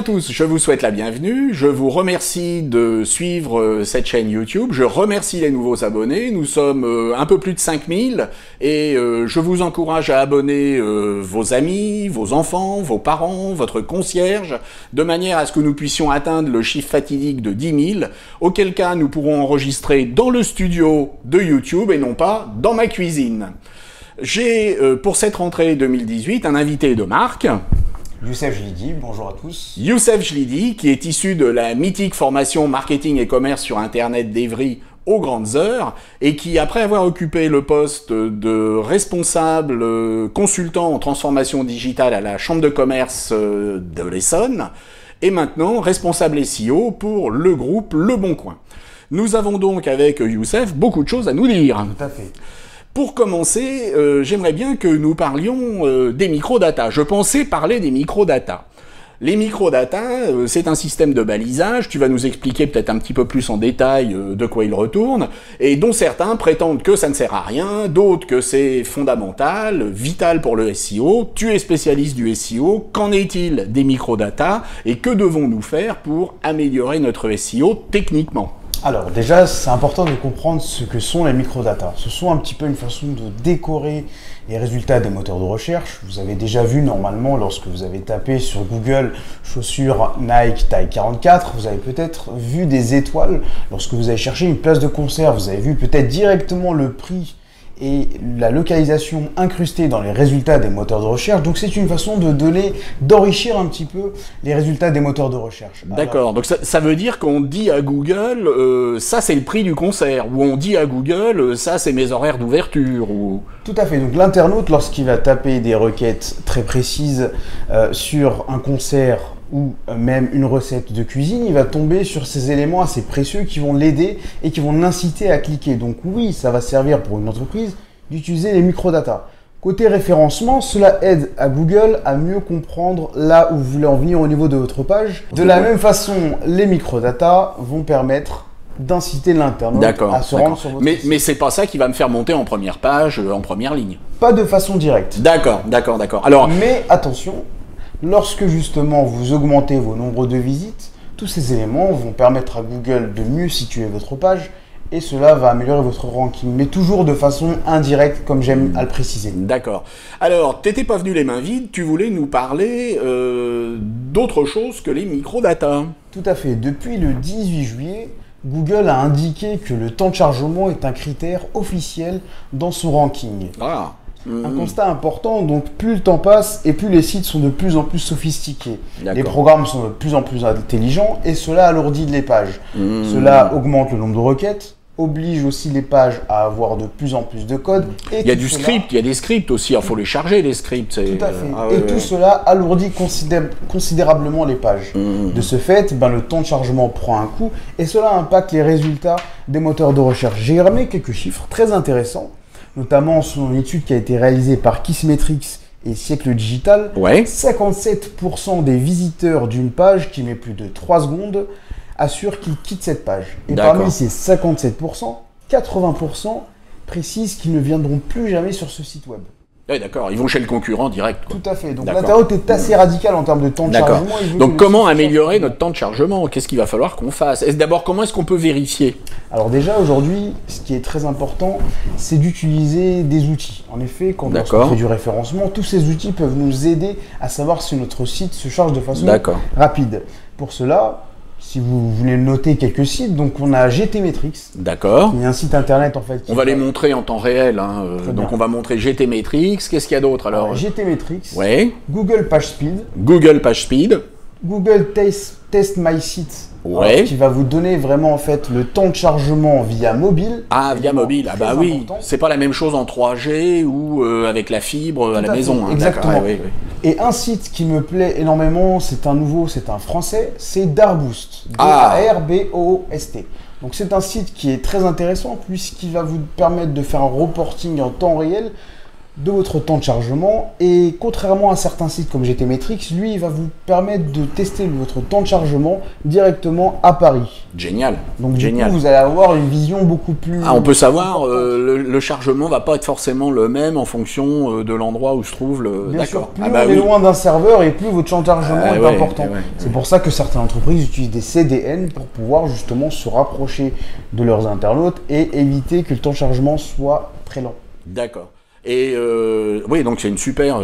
à tous, je vous souhaite la bienvenue, je vous remercie de suivre cette chaîne YouTube, je remercie les nouveaux abonnés, nous sommes un peu plus de 5000 et je vous encourage à abonner vos amis, vos enfants, vos parents, votre concierge, de manière à ce que nous puissions atteindre le chiffre fatidique de 10 000, auquel cas nous pourrons enregistrer dans le studio de YouTube et non pas dans ma cuisine. J'ai pour cette rentrée 2018 un invité de marque. Youssef Jlidi, bonjour à tous. Youssef Jlidi, qui est issu de la mythique formation marketing et commerce sur Internet d'Evry aux grandes heures, et qui, après avoir occupé le poste de responsable consultant en transformation digitale à la Chambre de commerce de l'Essonne, est maintenant responsable SEO pour le groupe Le Bon Coin. Nous avons donc avec Youssef beaucoup de choses à nous dire. Tout à fait. Pour commencer, j'aimerais bien que nous parlions des microdata. Je pensais parler des microdata. Les microdata, c'est un système de balisage, tu vas nous expliquer peut-être un petit peu plus en détail de quoi il retourne, et dont certains prétendent que ça ne sert à rien, d'autres que c'est fondamental, vital pour le SEO. Tu es spécialiste du SEO, qu'en est-il des microdata, et que devons-nous faire pour améliorer notre SEO techniquement ? Alors déjà, c'est important de comprendre ce que sont les microdata. Ce sont un petit peu une façon de décorer les résultats des moteurs de recherche. Vous avez déjà vu normalement lorsque vous avez tapé sur Google chaussures Nike taille 44, vous avez peut-être vu des étoiles. Lorsque vous avez cherché une place de concert, vous avez vu peut-être directement le prix et la localisation incrustée dans les résultats des moteurs de recherche. Donc c'est une façon de donner, d'enrichir un petit peu les résultats des moteurs de recherche. D'accord, donc ça veut dire qu'on dit à Google, ça c'est le prix du concert, ou on dit à Google, ça c'est mes horaires d'ouverture, ou... Tout à fait, donc l'internaute, lorsqu'il va taper des requêtes très précises sur un concert, ou même une recette de cuisine, il va tomber sur ces éléments assez précieux qui vont l'aider et qui vont l'inciter à cliquer. Donc oui, ça va servir pour une entreprise d'utiliser les microdata. Côté référencement, cela aide à Google à mieux comprendre là où vous voulez en venir au niveau de votre page. De la même façon, les microdata vont permettre d'inciter l'internaute à se rendre sur votre site. Mais c'est pas ça qui va me faire monter en première page, en première ligne. Pas de façon directe. D'accord. Alors, mais attention, lorsque justement vous augmentez vos nombres de visites, tous ces éléments vont permettre à Google de mieux situer votre page et cela va améliorer votre ranking, mais toujours de façon indirecte, comme j'aime à le préciser. D'accord. Alors, t'étais pas venu les mains vides, tu voulais nous parler d'autre chose que les microdata. Tout à fait. Depuis le 18 juillet, Google a indiqué que le temps de chargement est un critère officiel dans son ranking. Ah. Un constat important, donc plus le temps passe et plus les sites sont de plus en plus sophistiqués. Les programmes sont de plus en plus intelligents et cela alourdit les pages. Cela augmente le nombre de requêtes, oblige aussi les pages à avoir de plus en plus de code. Et il y a du script, il y a des scripts aussi, il faut les charger les scripts. Tout à fait. Tout cela alourdit considérablement les pages. De ce fait, le temps de chargement prend un coup et cela impacte les résultats des moteurs de recherche. J'ai ramené quelques chiffres très intéressants, notamment selon une étude qui a été réalisée par Kissmetrics et Siècle Digital. 57% des visiteurs d'une page qui met plus de 3 secondes assurent qu'ils quittent cette page. Et parmi ces 57%, 80% précisent qu'ils ne viendront plus jamais sur ce site web. Oui, d'accord, ils vont chez le concurrent direct. Tout à fait. Donc l'internaute est assez radical en termes de temps de chargement. Donc comment améliorer notre temps de chargement? Qu'est-ce qu'il va falloir qu'on fasse? D'abord, comment est-ce qu'on peut vérifier? Alors déjà, aujourd'hui, ce qui est très important, c'est d'utiliser des outils. En effet, quand on fait du référencement, tous ces outils peuvent nous aider à savoir si notre site se charge de façon rapide. Pour cela, si vous voulez noter quelques sites, donc on a GTmetrix. D'accord. Il y a un site internet en fait. On va les montrer en temps réel. Donc on va montrer GTmetrix. Qu'est-ce qu'il y a d'autre alors? GTmetrix. Ouais. Google PageSpeed. Google PageSpeed. Google Test My Site. Ouais. Qui va vous donner vraiment en fait le temps de chargement via mobile. Ah, via mobile. Ah bah oui. C'est pas la même chose en 3G ou avec la fibre à la maison. Exactement. Et un site qui me plaît énormément, c'est un français, c'est Darboost. D-A-R-B-O-O-S-T. Donc c'est un site qui est très intéressant puisqu'il va vous permettre de faire un reporting en temps réel de votre temps de chargement. Et contrairement à certains sites comme GTmetrix, lui, il va vous permettre de tester votre temps de chargement directement à Paris. Génial. Donc Génial. du coup, vous allez avoir une vision beaucoup plus... On peut savoir, le chargement va pas être forcément le même en fonction de l'endroit où se trouve le... Bien sûr, plus bah on est loin d'un serveur et plus votre champ de chargement est important. C'est pour ça que certaines entreprises utilisent des CDN pour pouvoir justement se rapprocher de leurs internautes et éviter que le temps de chargement soit très lent. D'accord. Et oui, donc c'est une super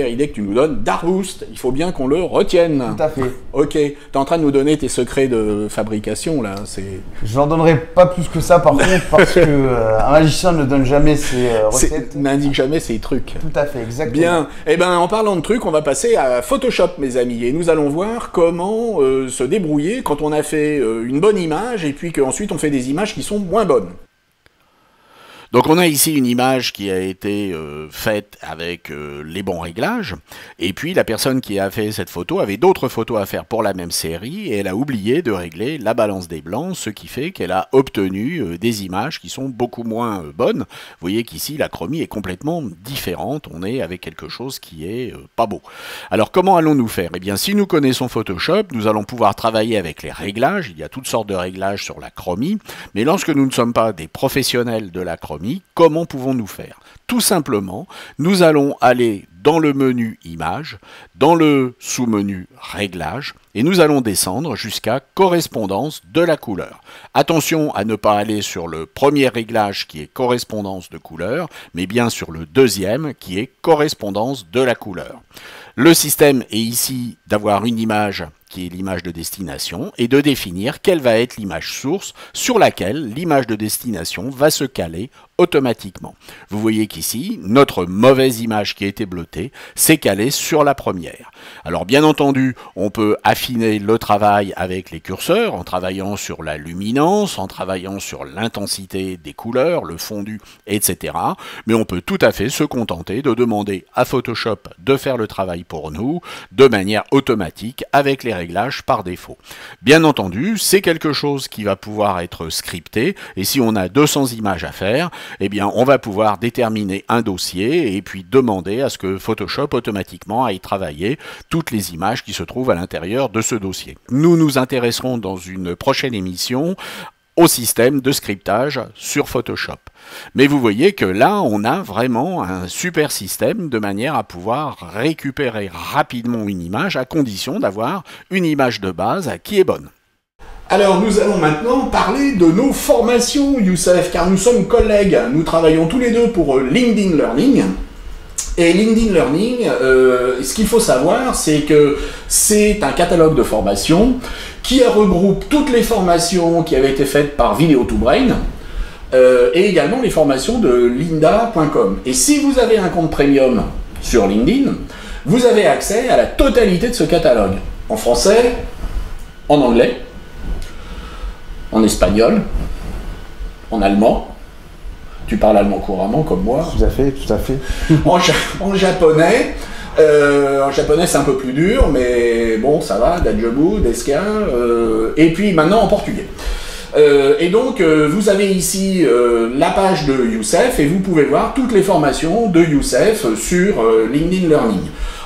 idée que tu nous donnes. Darboost, il faut bien qu'on le retienne. Tout à fait. Ok, tu es en train de nous donner tes secrets de fabrication là. Je n'en donnerai pas plus que ça par contre, parce que un magicien ne donne jamais ses recettes. N'indique jamais ses trucs. Tout à fait, exactement. Bien, et ben en parlant de trucs, on va passer à Photoshop mes amis, et nous allons voir comment se débrouiller quand on a fait une bonne image et puis qu'ensuite on fait des images qui sont moins bonnes. Donc on a ici une image qui a été faite avec les bons réglages, et puis la personne qui a fait cette photo avait d'autres photos à faire pour la même série, et elle a oublié de régler la balance des blancs, ce qui fait qu'elle a obtenu des images qui sont beaucoup moins bonnes. Vous voyez qu'ici la chromie est complètement différente, on est avec quelque chose qui est pas beau. Alors comment allons-nous faire? Eh bien si nous connaissons Photoshop, nous allons pouvoir travailler avec les réglages, il y a toutes sortes de réglages sur la chromie, mais lorsque nous ne sommes pas des professionnels de la chromie, comment pouvons-nous faire? Tout simplement, nous allons aller dans le menu Images, dans le sous-menu Réglages, et nous allons descendre jusqu'à Correspondance de la couleur. Attention à ne pas aller sur le premier réglage qui est Correspondance de couleur, mais bien sur le deuxième qui est Correspondance de la couleur. Le système est ici d'avoir une image qui est l'image de destination, et de définir quelle va être l'image source sur laquelle l'image de destination va se caler automatiquement. Vous voyez qu'ici, notre mauvaise image qui a été bleutée s'est calée sur la première. Alors bien entendu, on peut affiner le travail avec les curseurs, en travaillant sur la luminance, en travaillant sur l'intensité des couleurs, le fondu, etc. Mais on peut tout à fait se contenter de demander à Photoshop de faire le travail pour nous, de manière automatique, avec les réglages par défaut. Bien entendu, c'est quelque chose qui va pouvoir être scripté, et si on a 200 images à faire, eh bien on va pouvoir déterminer un dossier et puis demander à ce que Photoshop automatiquement aille travailler toutes les images qui se trouvent à l'intérieur de ce dossier. Nous nous intéresserons dans une prochaine émission au système de scriptage sur Photoshop. Mais vous voyez que là, on a vraiment un super système de manière à pouvoir récupérer rapidement une image à condition d'avoir une image de base qui est bonne. Alors nous allons maintenant parler de nos formations, Youssef, car nous sommes collègues. Nous travaillons tous les deux pour LinkedIn Learning. Et LinkedIn Learning, ce qu'il faut savoir, c'est que c'est un catalogue de formations qui regroupe toutes les formations qui avaient été faites par Video2Brain, et également les formations de lynda.com. Et si vous avez un compte premium sur LinkedIn, vous avez accès à la totalité de ce catalogue. En français, en anglais, en espagnol, en allemand. Tu parles allemand couramment comme moi. Tout à fait, tout à fait. En japonais. En japonais c'est un peu plus dur, mais bon ça va, dajobu, deska, et puis maintenant en portugais. Et donc vous avez ici la page de Youssef et vous pouvez voir toutes les formations de Youssef sur LinkedIn Learning.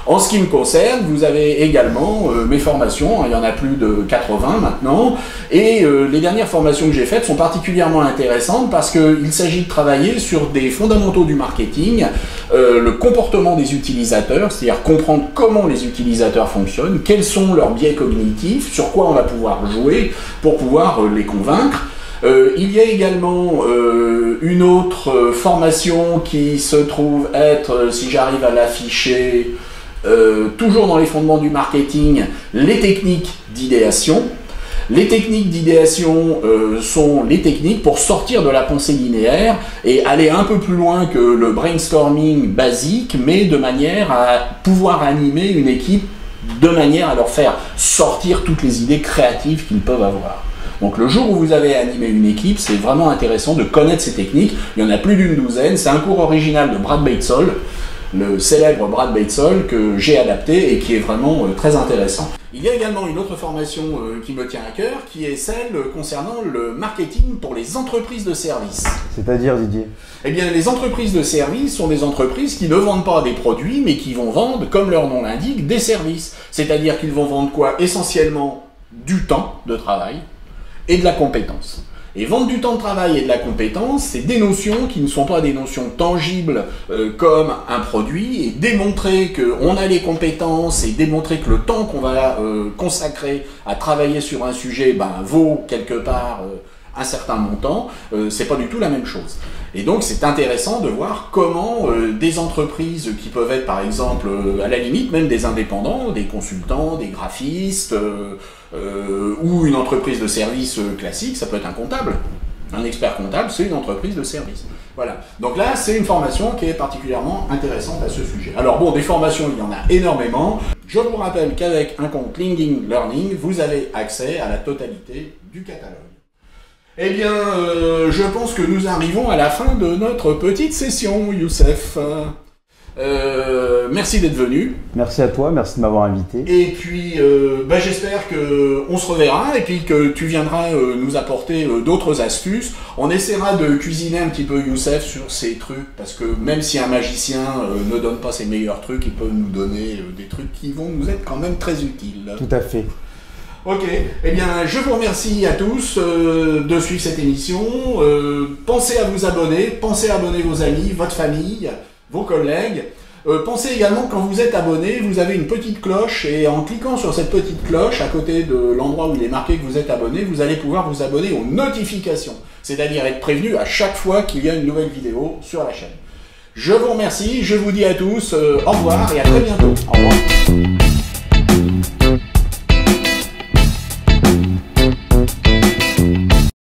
En ce qui me concerne, vous avez également mes formations, il y en a plus de 80 maintenant, et les dernières formations que j'ai faites sont particulièrement intéressantes parce qu'il s'agit de travailler sur des fondamentaux du marketing, le comportement des utilisateurs, c'est-à-dire comprendre comment les utilisateurs fonctionnent, quels sont leurs biais cognitifs, sur quoi on va pouvoir jouer pour pouvoir les convaincre. Il y a également une autre formation qui se trouve être, si j'arrive à l'afficher, toujours dans les fondements du marketing, les techniques d'idéation. Les techniques d'idéation sont les techniques pour sortir de la pensée linéaire et aller un peu plus loin que le brainstorming basique, mais de manière à pouvoir animer une équipe de manière à leur faire sortir toutes les idées créatives qu'ils peuvent avoir. Donc le jour où vous avez animé une équipe, c'est vraiment intéressant de connaître ces techniques. Il y en a plus d'une douzaine. C'est un cours original de Brad Beitzel, le célèbre Brad Beitzel que j'ai adapté et qui est vraiment très intéressant. Il y a également une autre formation qui me tient à cœur, qui est celle concernant le marketing pour les entreprises de services. C'est-à-dire, Didier? Eh bien, les entreprises de services sont des entreprises qui ne vendent pas des produits, mais qui vont vendre, comme leur nom l'indique, des services. C'est-à-dire qu'ils vont vendre quoi? Essentiellement du temps de travail et de la compétence. Et vendre du temps de travail et de la compétence, c'est des notions qui ne sont pas des notions tangibles comme un produit, et démontrer qu'on a les compétences et démontrer que le temps qu'on va consacrer à travailler sur un sujet vaut quelque part un certain montant, c'est pas du tout la même chose. Et donc c'est intéressant de voir comment des entreprises qui peuvent être par exemple à la limite même des indépendants, des consultants, des graphistes, ou une entreprise de service classique, ça peut être un comptable. Un expert comptable, c'est une entreprise de service. Voilà. Donc là, c'est une formation qui est particulièrement intéressante à ce sujet. Alors bon, des formations, il y en a énormément. Je vous rappelle qu'avec un compte LinkedIn Learning, vous avez accès à la totalité du catalogue. Eh bien, je pense que nous arrivons à la fin de notre petite session, Youssef. Merci d'être venu. Merci à toi, merci de m'avoir invité. Et puis, j'espère qu'on se reverra et puis que tu viendras nous apporter d'autres astuces. On essaiera de cuisiner un petit peu Youssef sur ces trucs, parce que même si un magicien ne donne pas ses meilleurs trucs, il peut nous donner des trucs qui vont nous être quand même très utiles. Tout à fait. Ok, eh bien je vous remercie à tous de suivre cette émission. Pensez à vous abonner, pensez à abonner vos amis, votre famille, vos collègues. Pensez également que quand vous êtes abonné, vous avez une petite cloche, et en cliquant sur cette petite cloche à côté de l'endroit où il est marqué que vous êtes abonné, vous allez pouvoir vous abonner aux notifications, c'est-à-dire être prévenu à chaque fois qu'il y a une nouvelle vidéo sur la chaîne. Je vous remercie, je vous dis à tous au revoir et à très bientôt. Au revoir.